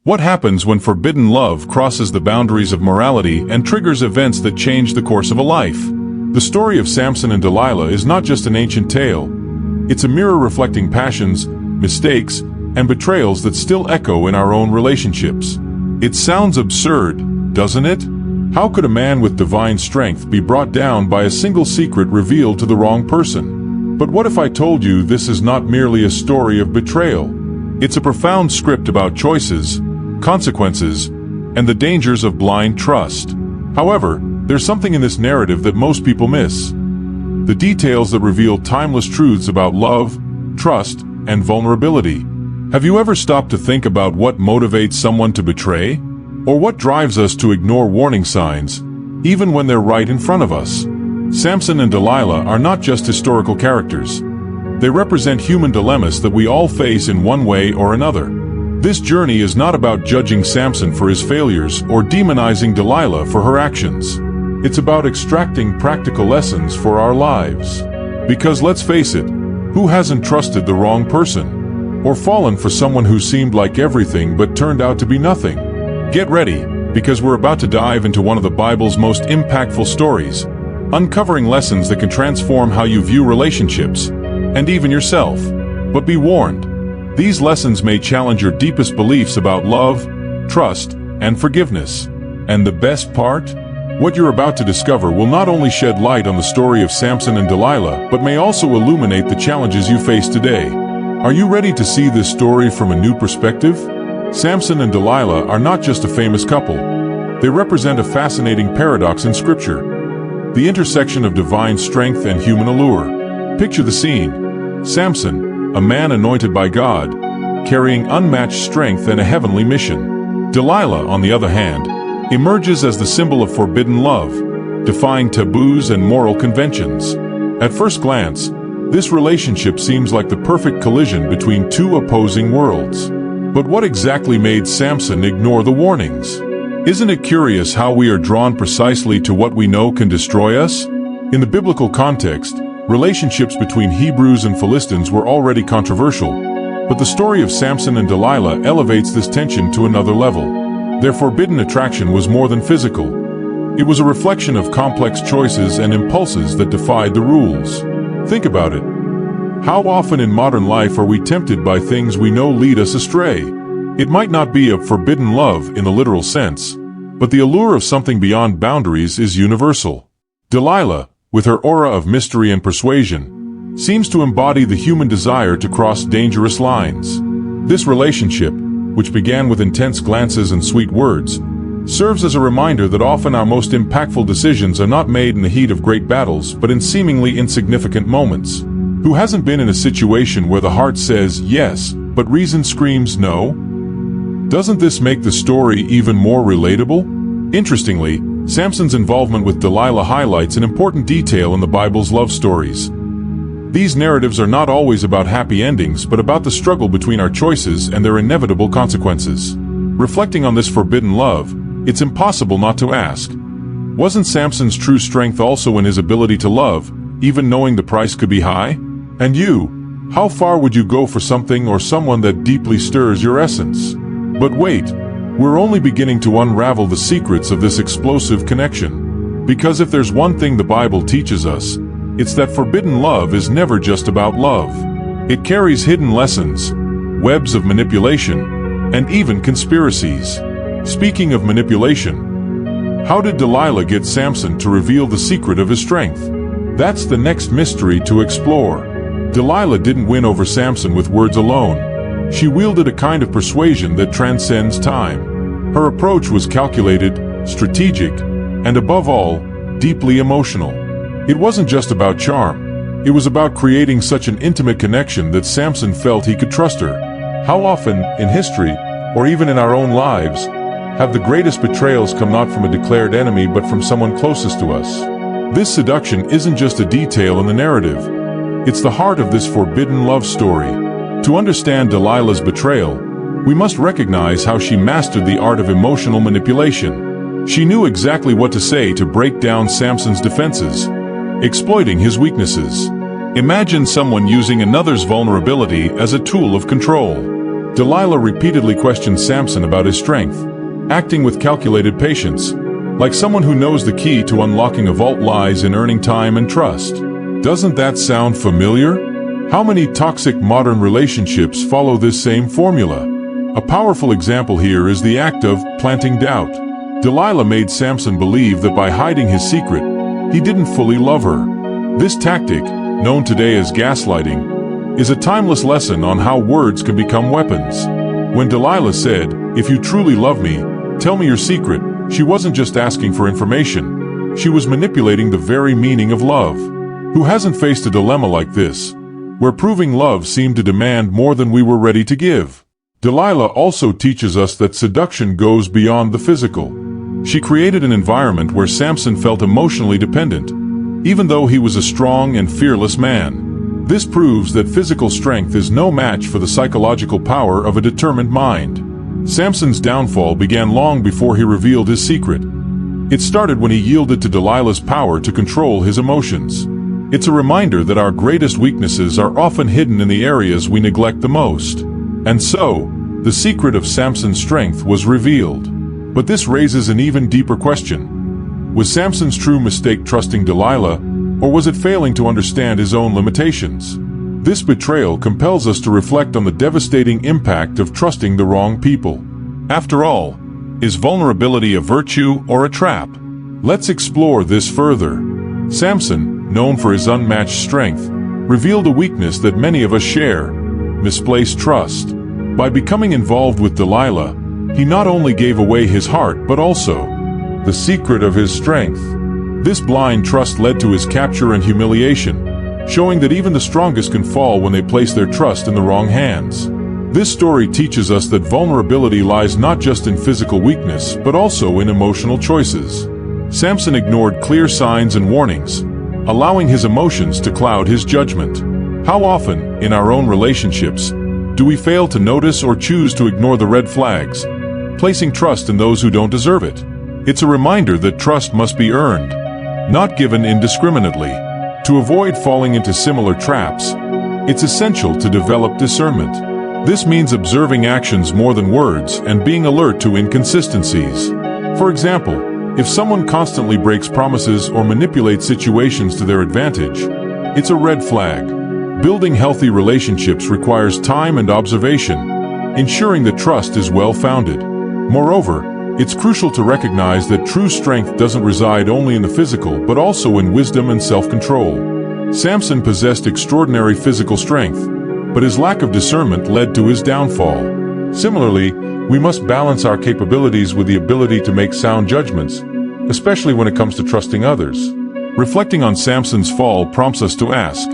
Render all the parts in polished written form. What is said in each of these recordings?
What happens when forbidden love crosses the boundaries of morality and triggers events that change the course of a life? The story of Samson and Delilah is not just an ancient tale. It's a mirror reflecting passions, mistakes, and betrayals that still echo in our own relationships. It sounds absurd, doesn't it? How could a man with divine strength be brought down by a single secret revealed to the wrong person? But what if I told you this is not merely a story of betrayal? It's a profound script about choices, consequences, and the dangers of blind trust. However, there's something in this narrative that most people miss. The details that reveal timeless truths about love, trust, and vulnerability. Have you ever stopped to think about what motivates someone to betray? Or what drives us to ignore warning signs, even when they're right in front of us? Samson and Delilah are not just historical characters. They represent human dilemmas that we all face in one way or another. This journey is not about judging Samson for his failures or demonizing Delilah for her actions. It's about extracting practical lessons for our lives. Because let's face it, who hasn't trusted the wrong person? Or fallen for someone who seemed like everything but turned out to be nothing? Get ready, because we're about to dive into one of the Bible's most impactful stories, uncovering lessons that can transform how you view relationships, and even yourself. But be warned, these lessons may challenge your deepest beliefs about love, trust, and forgiveness. And the best part? What you're about to discover will not only shed light on the story of Samson and Delilah, but may also illuminate the challenges you face today. Are you ready to see this story from a new perspective? Samson and Delilah are not just a famous couple. They represent a fascinating paradox in Scripture: the intersection of divine strength and human allure. Picture the scene. Samson, a man anointed by God, carrying unmatched strength and a heavenly mission. Delilah, on the other hand, emerges as the symbol of forbidden love, defying taboos and moral conventions. At first glance, this relationship seems like the perfect collision between two opposing worlds. But what exactly made Samson ignore the warnings? Isn't it curious how we are drawn precisely to what we know can destroy us? In the biblical context, relationships between Hebrews and Philistines were already controversial, but the story of Samson and Delilah elevates this tension to another level. Their forbidden attraction was more than physical. It was a reflection of complex choices and impulses that defied the rules. Think about it. How often in modern life are we tempted by things we know lead us astray? It might not be a forbidden love in the literal sense, but the allure of something beyond boundaries is universal. Delilah, with her aura of mystery and persuasion, seems to embody the human desire to cross dangerous lines. This relationship, which began with intense glances and sweet words, serves as a reminder that often our most impactful decisions are not made in the heat of great battles, but in seemingly insignificant moments. Who hasn't been in a situation where the heart says yes, but reason screams no? Doesn't this make the story even more relatable? Interestingly, Samson's involvement with Delilah highlights an important detail in the Bible's love stories. These narratives are not always about happy endings, but about the struggle between our choices and their inevitable consequences. Reflecting on this forbidden love, it's impossible not to ask, wasn't Samson's true strength also in his ability to love, even knowing the price could be high? And you, how far would you go for something or someone that deeply stirs your essence? But wait, we're only beginning to unravel the secrets of this explosive connection. Because if there's one thing the Bible teaches us, it's that forbidden love is never just about love. It carries hidden lessons, webs of manipulation, and even conspiracies. Speaking of manipulation, how did Delilah get Samson to reveal the secret of his strength? That's the next mystery to explore. Delilah didn't win over Samson with words alone. She wielded a kind of persuasion that transcends time. Her approach was calculated, strategic, and above all, deeply emotional. It wasn't just about charm. It was about creating such an intimate connection that Samson felt he could trust her. How often, in history, or even in our own lives, have the greatest betrayals come not from a declared enemy but from someone closest to us? This seduction isn't just a detail in the narrative. It's the heart of this forbidden love story. To understand Delilah's betrayal, we must recognize how she mastered the art of emotional manipulation. She knew exactly what to say to break down Samson's defenses, exploiting his weaknesses. Imagine someone using another's vulnerability as a tool of control. Delilah repeatedly questioned Samson about his strength, acting with calculated patience, like someone who knows the key to unlocking a vault lies in earning time and trust. Doesn't that sound familiar? How many toxic modern relationships follow this same formula? A powerful example here is the act of planting doubt. Delilah made Samson believe that by hiding his secret, he didn't fully love her. This tactic, known today as gaslighting, is a timeless lesson on how words can become weapons. When Delilah said, "If you truly love me, tell me your secret," she wasn't just asking for information. She was manipulating the very meaning of love. Who hasn't faced a dilemma like this, where proving love seemed to demand more than we were ready to give? Delilah also teaches us that seduction goes beyond the physical. She created an environment where Samson felt emotionally dependent, even though he was a strong and fearless man. This proves that physical strength is no match for the psychological power of a determined mind. Samson's downfall began long before he revealed his secret. It started when he yielded to Delilah's power to control his emotions. It's a reminder that our greatest weaknesses are often hidden in the areas we neglect the most. And so, the secret of Samson's strength was revealed. But this raises an even deeper question. Was Samson's true mistake trusting Delilah, or was it failing to understand his own limitations? This betrayal compels us to reflect on the devastating impact of trusting the wrong people. After all, is vulnerability a virtue or a trap? Let's explore this further. Samson, known for his unmatched strength, revealed a weakness that many of us share: misplaced trust. By becoming involved with Delilah, he not only gave away his heart but also the secret of his strength. This blind trust led to his capture and humiliation, showing that even the strongest can fall when they place their trust in the wrong hands. This story teaches us that vulnerability lies not just in physical weakness but also in emotional choices. Samson ignored clear signs and warnings, allowing his emotions to cloud his judgment. How often, in our own relationships, do we fail to notice or choose to ignore the red flags, placing trust in those who don't deserve it? It's a reminder that trust must be earned, not given indiscriminately. To avoid falling into similar traps, it's essential to develop discernment. This means observing actions more than words and being alert to inconsistencies. For example, if someone constantly breaks promises or manipulates situations to their advantage, it's a red flag. Building healthy relationships requires time and observation, ensuring that trust is well-founded. Moreover, it's crucial to recognize that true strength doesn't reside only in the physical but also in wisdom and self-control. Samson possessed extraordinary physical strength, but his lack of discernment led to his downfall. Similarly, we must balance our capabilities with the ability to make sound judgments, especially when it comes to trusting others. Reflecting on Samson's fall prompts us to ask,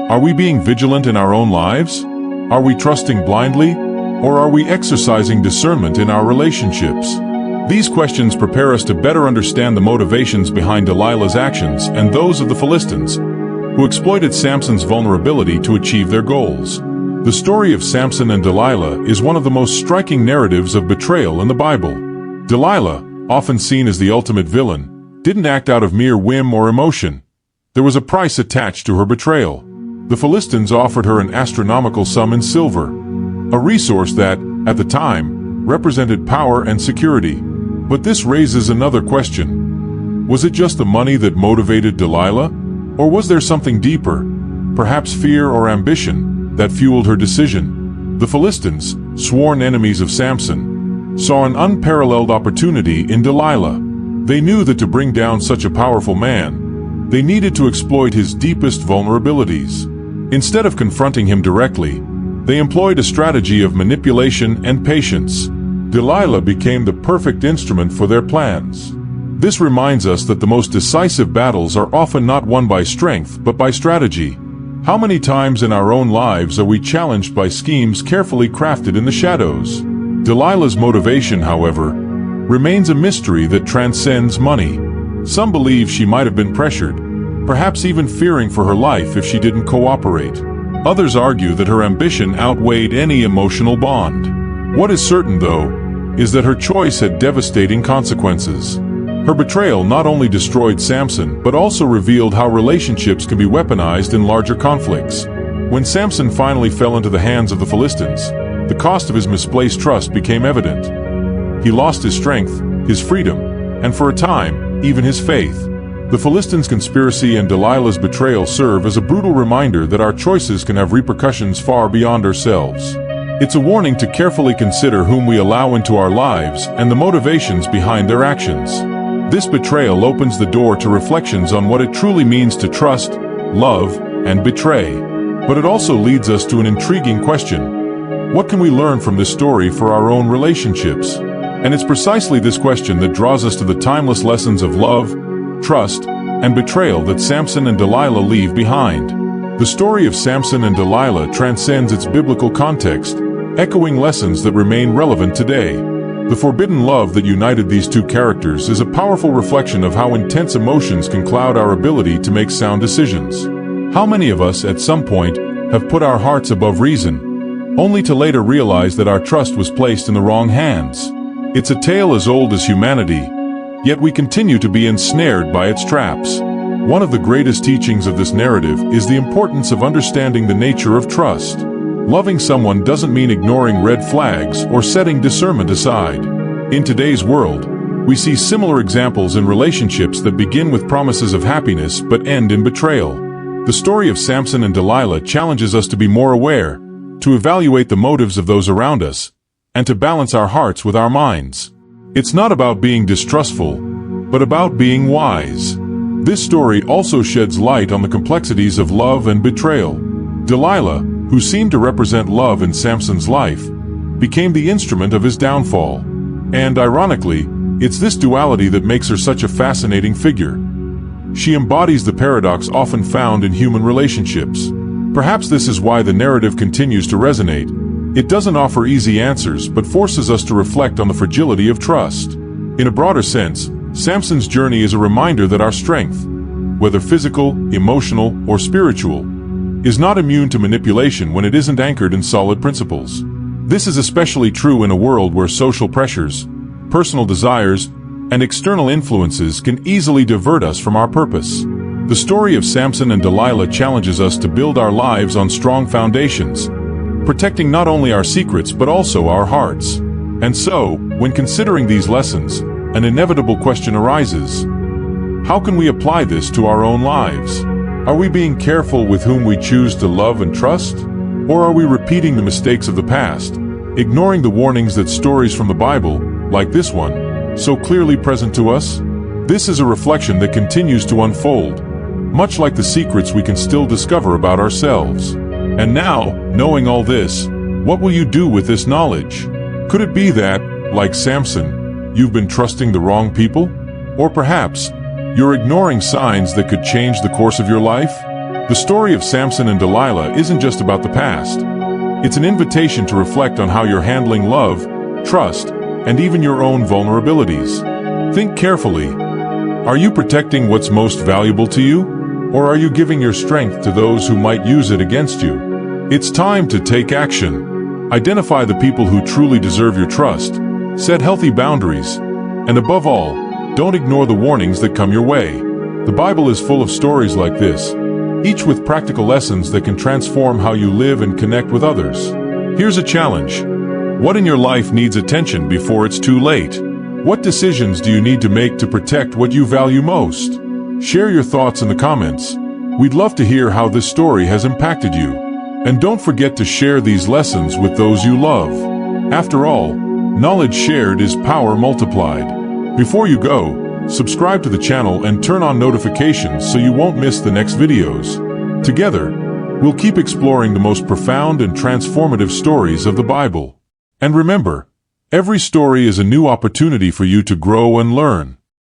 are we being vigilant in our own lives? Are we trusting blindly? Or are we exercising discernment in our relationships? These questions prepare us to better understand the motivations behind Delilah's actions and those of the Philistines, who exploited Samson's vulnerability to achieve their goals. The story of Samson and Delilah is one of the most striking narratives of betrayal in the Bible. Delilah, often seen as the ultimate villain, didn't act out of mere whim or emotion. There was a price attached to her betrayal. The Philistines offered her an astronomical sum in silver, a resource that, at the time, represented power and security. But this raises another question. Was it just the money that motivated Delilah? Or was there something deeper, perhaps fear or ambition, that fueled her decision? The Philistines, sworn enemies of Samson, saw an unparalleled opportunity in Delilah. They knew that to bring down such a powerful man, they needed to exploit his deepest vulnerabilities. Instead of confronting him directly, they employed a strategy of manipulation and patience. Delilah became the perfect instrument for their plans. This reminds us that the most decisive battles are often not won by strength but by strategy. How many times in our own lives are we challenged by schemes carefully crafted in the shadows? Delilah's motivation, however, remains a mystery that transcends money. Some believe she might have been pressured, perhaps even fearing for her life if she didn't cooperate. Others argue that her ambition outweighed any emotional bond. What is certain, though, is that her choice had devastating consequences. Her betrayal not only destroyed Samson but also revealed how relationships can be weaponized in larger conflicts. When Samson finally fell into the hands of the Philistines, the cost of his misplaced trust became evident. He lost his strength, his freedom, and for a time, even his faith. The Philistines' conspiracy and Delilah's betrayal serve as a brutal reminder that our choices can have repercussions far beyond ourselves. It's a warning to carefully consider whom we allow into our lives and the motivations behind their actions. This betrayal opens the door to reflections on what it truly means to trust, love, and betray. But it also leads us to an intriguing question. What can we learn from this story for our own relationships? And it's precisely this question that draws us to the timeless lessons of love, trust, and betrayal that Samson and Delilah leave behind. The story of Samson and Delilah transcends its biblical context, echoing lessons that remain relevant today. The forbidden love that united these two characters is a powerful reflection of how intense emotions can cloud our ability to make sound decisions. How many of us, at some point, have put our hearts above reason, only to later realize that our trust was placed in the wrong hands? It's a tale as old as humanity, yet we continue to be ensnared by its traps. One of the greatest teachings of this narrative is the importance of understanding the nature of trust. Loving someone doesn't mean ignoring red flags or setting discernment aside. In today's world, we see similar examples in relationships that begin with promises of happiness but end in betrayal. The story of Samson and Delilah challenges us to be more aware, to evaluate the motives of those around us, and to balance our hearts with our minds. It's not about being distrustful, but about being wise. This story also sheds light on the complexities of love and betrayal. Delilah, who seemed to represent love in Samson's life, became the instrument of his downfall. And ironically, it's this duality that makes her such a fascinating figure. She embodies the paradox often found in human relationships. Perhaps this is why the narrative continues to resonate. It doesn't offer easy answers but forces us to reflect on the fragility of trust. In a broader sense, Samson's journey is a reminder that our strength, whether physical, emotional, or spiritual, is not immune to manipulation when it isn't anchored in solid principles. This is especially true in a world where social pressures, personal desires, and external influences can easily divert us from our purpose. The story of Samson and Delilah challenges us to build our lives on strong foundations, protecting not only our secrets but also our hearts. And so, when considering these lessons, an inevitable question arises. How can we apply this to our own lives? Are we being careful with whom we choose to love and trust? Or are we repeating the mistakes of the past, ignoring the warnings that stories from the Bible, like this one, so clearly present to us? This is a reflection that continues to unfold, much like the secrets we can still discover about ourselves. And now, knowing all this, what will you do with this knowledge? Could it be that, like Samson, you've been trusting the wrong people? Or perhaps, you're ignoring signs that could change the course of your life? The story of Samson and Delilah isn't just about the past. It's an invitation to reflect on how you're handling love, trust, and even your own vulnerabilities. Think carefully. Are you protecting what's most valuable to you? Or are you giving your strength to those who might use it against you? It's time to take action. Identify the people who truly deserve your trust, set healthy boundaries, and above all, don't ignore the warnings that come your way. The Bible is full of stories like this, each with practical lessons that can transform how you live and connect with others. Here's a challenge. What in your life needs attention before it's too late? What decisions do you need to make to protect what you value most? Share your thoughts in the comments. We'd love to hear how this story has impacted you. And don't forget to share these lessons with those you love. After all, knowledge shared is power multiplied. Before you go, subscribe to the channel and turn on notifications so you won't miss the next videos. Together, we'll keep exploring the most profound and transformative stories of the Bible. And remember, every story is a new opportunity for you to grow and learn.